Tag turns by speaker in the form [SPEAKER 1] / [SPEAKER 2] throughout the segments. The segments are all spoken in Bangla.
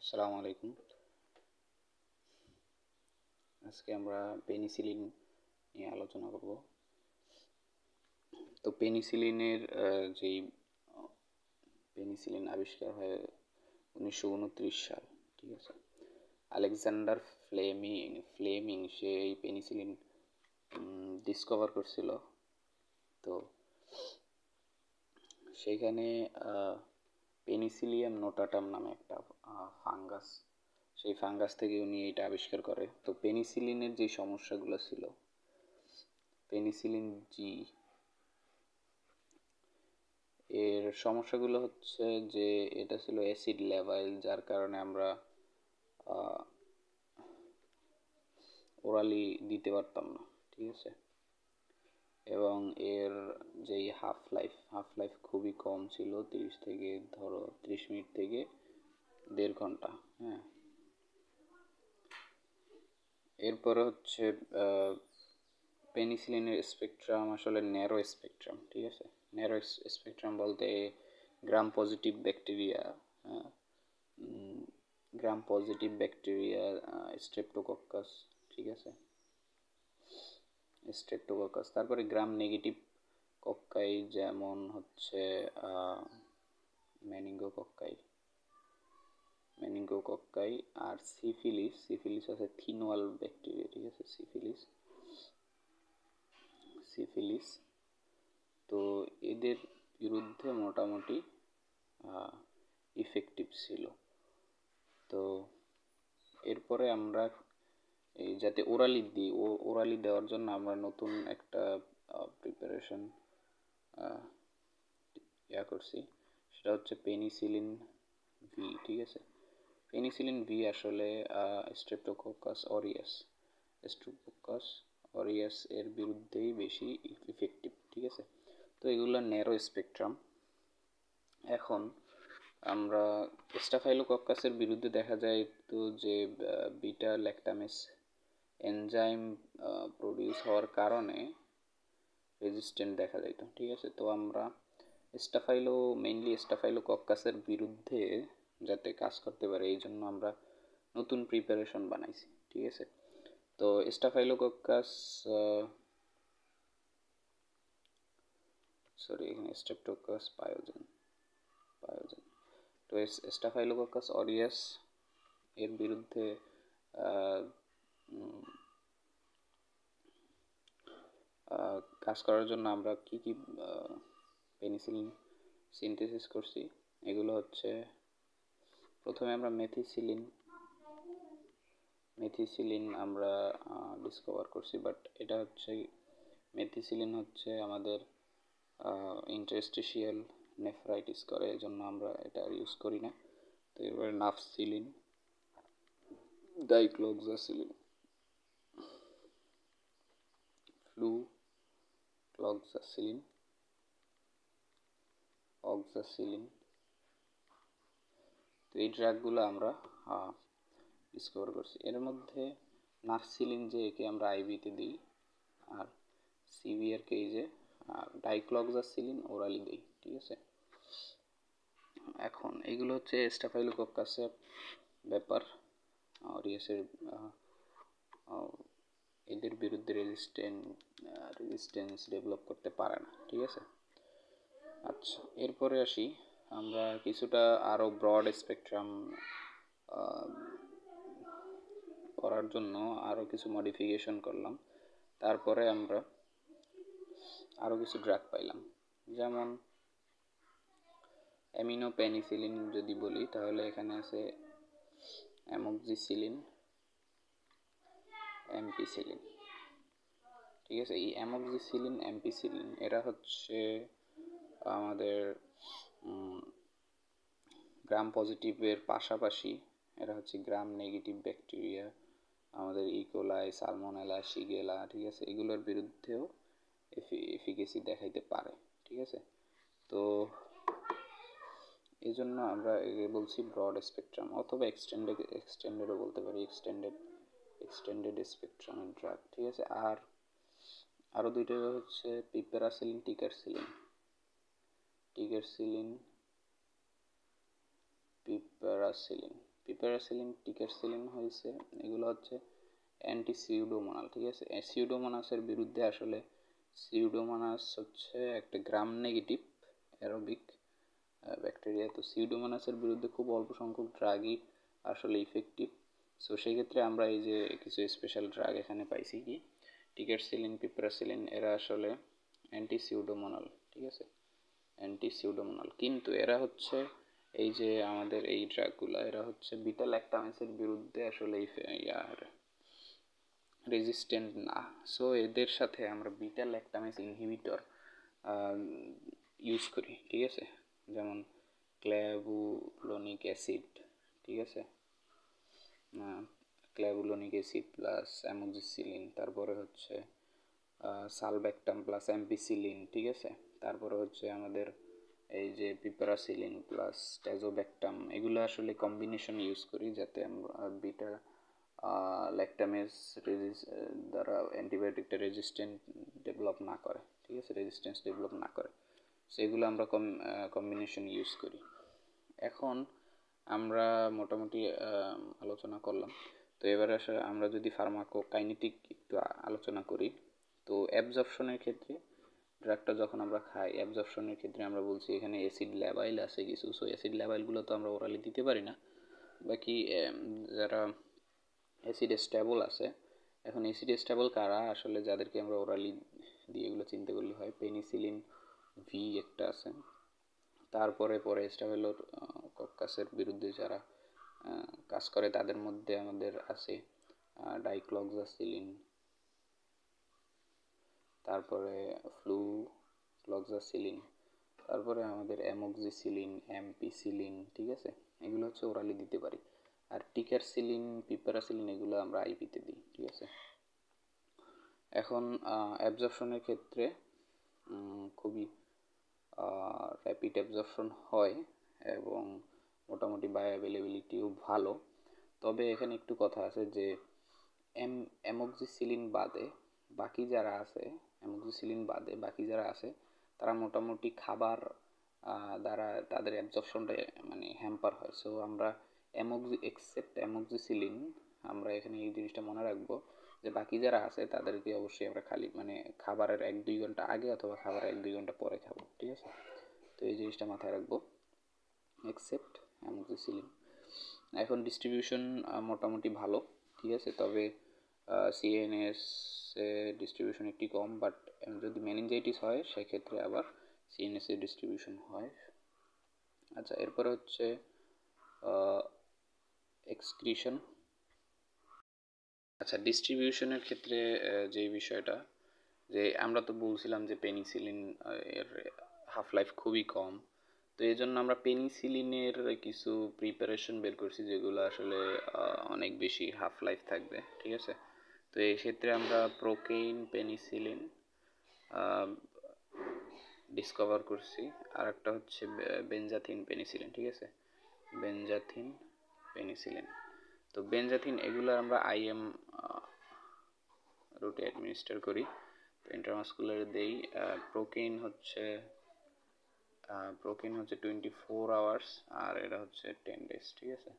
[SPEAKER 1] আসসালামু আলাইকুম। আজকে আমরা পেনিসিলিন নিয়ে আলোচনা করব। তো যেই পেনিসিলিন আবিষ্কার হয় 1929 সাল, ঠিক আছে। আলেকজান্ডার ফ্লেমিং সে এই পেনিসিলিন ডিসকভার করছিল। তো সেইখানে পেনিসিলিয়াম নোটাটাম নামে একটা ফাঙ্গাস, সেই ফাঙ্গাস থেকে উনি এটা আবিষ্কার করে। তো পেনিসিলিনের যে সমস্যাগুলো ছিল, পেনিসিলিন জি এর সমস্যাগুলো হচ্ছে যে এটা ছিল অ্যাসিড লেভাইল, যার কারণে আমরা ওরালি দিতে পারতাম না, ঠিক আছে। এবং এর যেই হাফ লাইফ খুবই কম ছিল, 30 মিনিট থেকে 1.5 ঘন্টা। হ্যাঁ, এরপরে হচ্ছে পেনিসিলিনের স্পেকট্রাম আসলে ন্যারো স্পেকট্রাম, ঠিক আছে। ন্যারো স্পেকট্রাম বলতে গ্রাম পজিটিভ ব্যাকটেরিয়া, স্ট্রেপ্টোকক্কাস, ঠিক আছে, স্ট্রেপ্টোকক্কাস। তারপরে গ্রাম নেগেটিভ কক্কাই, যেমন হচ্ছে মেনিঙ্গোকক্কাই। আর সিফিলিস আছে থিনওয়াল ব্যাকটেরিয়া, ঠিক আছে, সিফিলিস। তো এদের বিরুদ্ধে মোটামুটি ইফেক্টিভ ছিল। তো এরপরে আমরা এই যাতে ওরালি দেওয়ার জন্য আমরা নতুন একটা প্রিপারেশন করছি, সেটা হচ্ছে পেনিসিলিন ভি, ঠিক আছে। পেনিসিলিন ভি আসলে স্ট্রেপ্টোকক্কাস অরিয়াস এর বিরুদ্ধেই বেশি ইফেক্টিভ, ঠিক আছে। তো এগুলো ন্যারো স্পেকট্রাম। এখন আমরা স্টাফাইলোকক্কাসের বিরুদ্ধে দেখা যায় তো যে বিটা ল্যাকটামেস এনজাইম প্রডিউস হওয়ার কারণে রেজিস্ট্যান্ট দেখা যাইত, ঠিক আছে। তো আমরা মেইনলি স্টাফাইলোকক্কাসের বিরুদ্ধে যাতে কাজ করতে পারে, এই জন্য আমরা নতুন প্রিপারেশন বানাইছি, ঠিক আছে। তো স্টাফাইলোকক্কাস এখানে স্ট্রেপ্টোকক্কাস পায়োজেন। তো স্টাফাইলোকক্কাস অরিয়াস এর বিরুদ্ধে কাজ করার জন্য আমরা কি কি পেনিসিলিন সিনথেসিস করছি, এগুলো হচ্ছে, প্রথমে আমরা মেথিসিলিন আমরা ডিসকভার করছি, বাট এটা হচ্ছে মেথিসিলিন হচ্ছে আমাদের ইন্টারস্টিশিয়াল নেফ্রাইটিস করে, এই জন্য আমরা এটা ইউজ করি না। তো এরপরে নাফসিলিন, ডাইক্লোক্সাসিলিন, ফ্লুক্লোক্সাসিলিন, অক্সাসিলিন। তো এই ড্রাগগুলো আমরা ডিসকভার করছি। এর মধ্যে নাফসিলিন যে একে আমরা আইভিতে দিই, আর সিভিয়ার কেজে ডাইক্লোক্সাসিলিন ওরালি দিই, ঠিক আছে। এখন এইগুলো হচ্ছে স্টাফাইলোকক্কাসের ব্যাপার, অরিয়াসের এদের বিরুদ্ধে রেজিস্ট্যান্স ডেভেলপ করতে পারে না, ঠিক আছে। আচ্ছা, এরপরে আসি আমরা কিছুটা আরও ব্রড স্পেকট্রাম করার জন্য আরও কিছু মডিফিকেশন করলাম। তারপরে আমরা আরও কিছু ড্রাগ পাইলাম, যেমন অ্যামিনোপেনিসিলিন যদি বলি, তাহলে এখানে আছে অ্যামোক্সিসিলিন, এমপিসিলিন, ঠিক আছে। এই অ্যামোক্সিসিলিন, এমপিসিলিন এরা হচ্ছে আমাদের গ্রাম পজিটিভের পাশাপাশি এরা হচ্ছে গ্রাম নেগেটিভ ব্যাকটেরিয়া, আমাদের ইকোলাই, সালমোনেলা, শিগেলা, ঠিক আছে, এগুলোর বিরুদ্ধেও এফিকেসি দেখাইতে পারে, ঠিক আছে। তো এই জন্য আমরা বলছি ব্রড স্পেকট্রাম, অথবা এক্সটেন্ডেডও বলতে পারি, এক্সটেন্ডেড স্পেকট্রামের ড্রাগ, ঠিক আছে। আর আরও দুইটা হচ্ছে পিপেরাসিলিন, পিপেরাসিলিন, পিপারাসিলিন, টিকারসিলিন হয়েছে, এগুলো হচ্ছে অ্যান্টি সিউডোমোনাল, ঠিক আছে। সিউডোমোনাসের বিরুদ্ধে আসলে সিউডোমোনাস হচ্ছে একটা গ্রাম নেগেটিভ অ্যারোবিক ব্যাকটেরিয়া। তো সিউডোমোনাসের বিরুদ্ধে খুব অল্প সংখ্যক ড্রাগই আসলে ইফেক্টিভ। সো সেই ক্ষেত্রে আমরা এই যে কিছু স্পেশাল ড্রাগ এখানে পাইছি, কি টিকারসিলিন, পিপারাসিলিন, এরা আসলে অ্যান্টি সিউডোমোনাল, ঠিক আছে, অ্যান্টি সিউডোমোনাল। কিন্তু এরা হচ্ছে এই যে আমাদের এই ড্রাগগুলো, এরা হচ্ছে বিটা ল্যাকটামেসের বিরুদ্ধে আসলে রেজিস্ট্যান্ট না। সো এদের সাথে আমরা বিটা ল্যাকটামেস ইনহিবিটর ইউজ করি, ঠিক আছে, যেমন ক্ল্যাভুলোনিক অ্যাসিড, ঠিক আছে, ক্ল্যাভুলোনিক অ্যাসিড প্লাস অ্যামোক্সিসিলিন, তারপরে হচ্ছে সালব্যাকটাম প্লাস অ্যাম্পিসিলিন, ঠিক আছে, তারপরে হচ্ছে আমাদের এই যে পিপারাসিলিন প্লাস ট্যাজোব্যাকটাম, এগুলো আসলে কম্বিনেশন ইউজ করি যাতে আমরা বিটা ল্যাকটামেজ দ্বারা অ্যান্টিবায়োটিকটা রেজিস্ট্যান্ট ডেভেলপ না করে, ঠিক আছে, রেজিস্ট্যান্স ডেভেলপ না করে। সেগুলো আমরা কম্বিনেশন ইউজ করি। এখন আমরা মোটামুটি আলোচনা করলাম। তো এবারে আসলে আমরা যদি ফার্মাকোকাইনেটিক একটু আলোচনা করি, তো অ্যাবজর্পশনের ক্ষেত্রে ড্রাগটা যখন আমরা খাই, অ্যাবজর্পশনের ক্ষেত্রে আমরা বলছি এখানে অ্যাসিড ল্যাবাইল আছে কিছু। সো অ্যাসিড ল্যাবাইলগুলো তো আমরা ওরালি দিতে পারি না, বাকি যারা অ্যাসিড স্টেবল আছে। এখন অ্যাসিড স্টেবল কারা আসলে, যাদেরকে আমরা ওরালি দিয়ে এগুলো চিন্তা করলে হয়, পেনিসিলিন ভি একটা আছে, তারপরে স্টাফেলোর কক্কাসের বিরুদ্ধে যারা কাজ করে তাদের মধ্যে আমাদের আছে ডাইক্লক্সাসিলিন, তারপরে ফ্লুক্লোক্সাসিলিন, তারপরে আমাদের অ্যামোক্সিসিলিন, অ্যাম্পিসিলিন, ঠিক আছে, এগুলো হচ্ছে ওরালি দিতে পারি। আর টিকারসিলিন, পিপারাসিলিন এগুলো আমরা আইপিতে দিই, ঠিক আছে। এখন অ্যাবজর্পশনের ক্ষেত্রে খুবই র্যাপিড অ্যাবজর্পশন হয় এবং মোটামুটি বায়োঅ্যাভেলেবিলিটিও ভালো। তবে এখানে একটু কথা আছে যে অ্যামোক্সিসিলিন বাদে বাকি যারা আছে তারা মোটামুটি খাবার দ্বারা তাদের অ্যাবজর্পশনটা মানে হ্যাম্পার হয়। সো আমরা অ্যামোক্সিসিলিন, আমরা এখানে এই জিনিসটা মনে রাখবো যে বাকি যারা আছে তাদেরকে অবশ্যই আমরা খালি মানে খাবারের 1-2 ঘন্টা আগে অথবা খাবারের 1-2 ঘন্টা পরে খাবো, ঠিক আছে। তো এই জিনিসটা মাথায় রাখবো, এক্সেপ্ট অ্যামোক্সিসিলিন। এখন ডিস্ট্রিবিউশন মোটামুটি ভালো, ঠিক আছে, তবে সিএনএস ডিস্ট্রিবিউশন একটি কম, বাট যদি মেনিনজাইটিস হয় সেক্ষেত্রে আবার সিএনএস এর ডিস্ট্রিবিউশন হয়। আচ্ছা, এরপরে হচ্ছে এক্সক্রিশন। আচ্ছা, ডিস্ট্রিবিউশনের ক্ষেত্রে যে বিষয়টা, যে আমরা তো বলছিলাম যে পেনিসিলিন এর হাফ লাইফ খুবই কম। তো এই জন্য আমরা পেনিসিলিনের কিছু প্রিপারেশন বের করছি যেগুলো আসলে অনেক বেশি হাফ লাইফ থাকবে, ঠিক আছে। তো এই ক্ষেত্রে আমরা প্রোকেইন পেনিসিলিন ডিসকভার করছি, আর একটা হচ্ছে বেনজাথিন পেনিসিলিন, ঠিক আছে, বেনজাথিন পেনিসিলিন। তো বেনজাথিন এগুলো আমরা আইএম রুটে অ্যাডমিনিস্টার করি, তো ইন্ট্রামাসকুলারে দেই। প্রোকেইন হচ্ছে 24 আওয়ার্স আর এটা হচ্ছে 10 days, ঠিক আছে।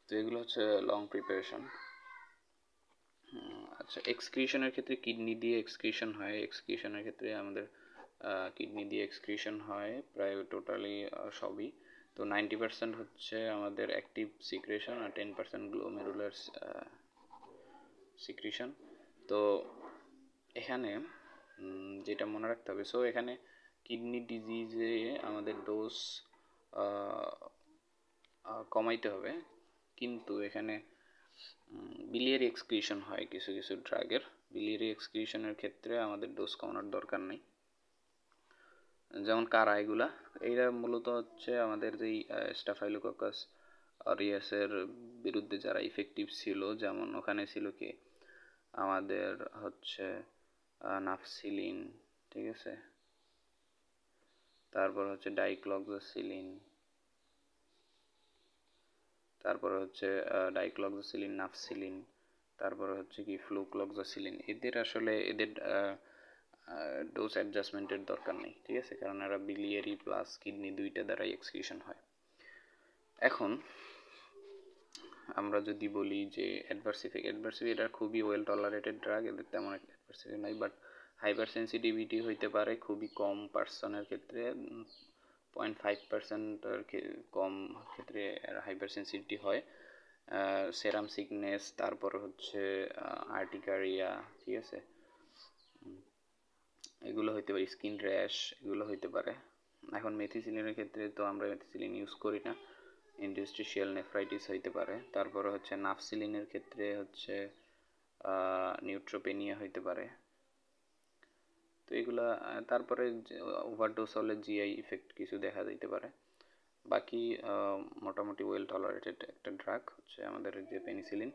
[SPEAKER 1] তো এগুলো হচ্ছে লং প্রিপারেশন। আচ্ছা, এক্সক্রিশনের ক্ষেত্রে কিডনি দিয়ে এক্সক্রিশন হয়। এক্সক্রিশনের ক্ষেত্রে আমাদের কিডনি দিয়ে এক্সক্রিশন হয় প্রায় টোটালি সবই। তো 90% হচ্ছে আমাদের অ্যাক্টিভ সিক্রেশন আর 10% গ্লোমেরুলার সিক্রেশন। তো এখানে যেটা মনে রাখতে হবে, সো এখানে কিডনি ডিজিজে আমাদের ডোজ কমাইতে হবে, কিন্তু এখানে বিলিয়ারি এক্সক্রিশন হয় কিছু কিছু ড্রাগের। বিলিয়ারি এক্সক্রিশনের ক্ষেত্রে আমাদের ডোজ কমানোর দরকার নেই। যেমন কারা এগুলা, এইটা মূলত হচ্ছে আমাদের যেই স্টাফাইলোককাস অরিয়াসের বিরুদ্ধে যারা ইফেক্টিভ ছিল, যেমন ওখানে ছিল কি আমাদের হচ্ছে নাফসিলিন, ঠিক আছে, তারপর হচ্ছে ডাইক্লক্সাসিলিন, তারপরে হচ্ছে ডাইক্লক্সাসিলিন, নাফসিলিন, তারপরে হচ্ছে কি ফ্লুক্লক্সাসিলিন। এদের আসলে এদের ডোজ অ্যাডজাস্টমেন্টের দরকার নেই, ঠিক আছে, কারণ এরা বিলিয়ারি প্লাস কিডনি দুইটা দ্বারাই এক্সক্রিশন হয়। এখন আমরা যদি বলি যে অ্যাডভার্স ইফেক্ট এটা খুবই ওয়েল টলারেটেড ড্রাগ, এদের তেমন একটা অ্যাডভার্স ইফেক্ট নাই, বাট হাইপার সেন্সিটিভিটি হইতে পারে খুবই কম পার্সনের ক্ষেত্রে, 0.5% কম ক্ষেত্রে হাইপার সেন্সিটিভিটি হয়। সেরাম সিকনেস, তারপর হচ্ছে আর্টিকারিয়া, ঠিক আছে, এগুলো হইতে পারে, স্কিন র্যাশ, এগুলো হইতে পারে। এখন মেথিসিলিনের ক্ষেত্রে তো আমরা মেথিসিলিন ইউজ করি না, ইন্টারস্টিশিয়াল নেফ্রাইটিস হইতে পারে। তারপরে হচ্ছে নাফসিলিনের ক্ষেত্রে হচ্ছে নিউট্রোপেনিয়া হইতে পারে। তো এগুলা তারপরে ওভারডোজ হলে জিআই ইফেক্ট কিছু দেখা দিতে পারে। বাকি মোটামুটি ওয়েল টলারেটেড একটা ড্রাগ হচ্ছে আমাদের যে পেনিসিলিন।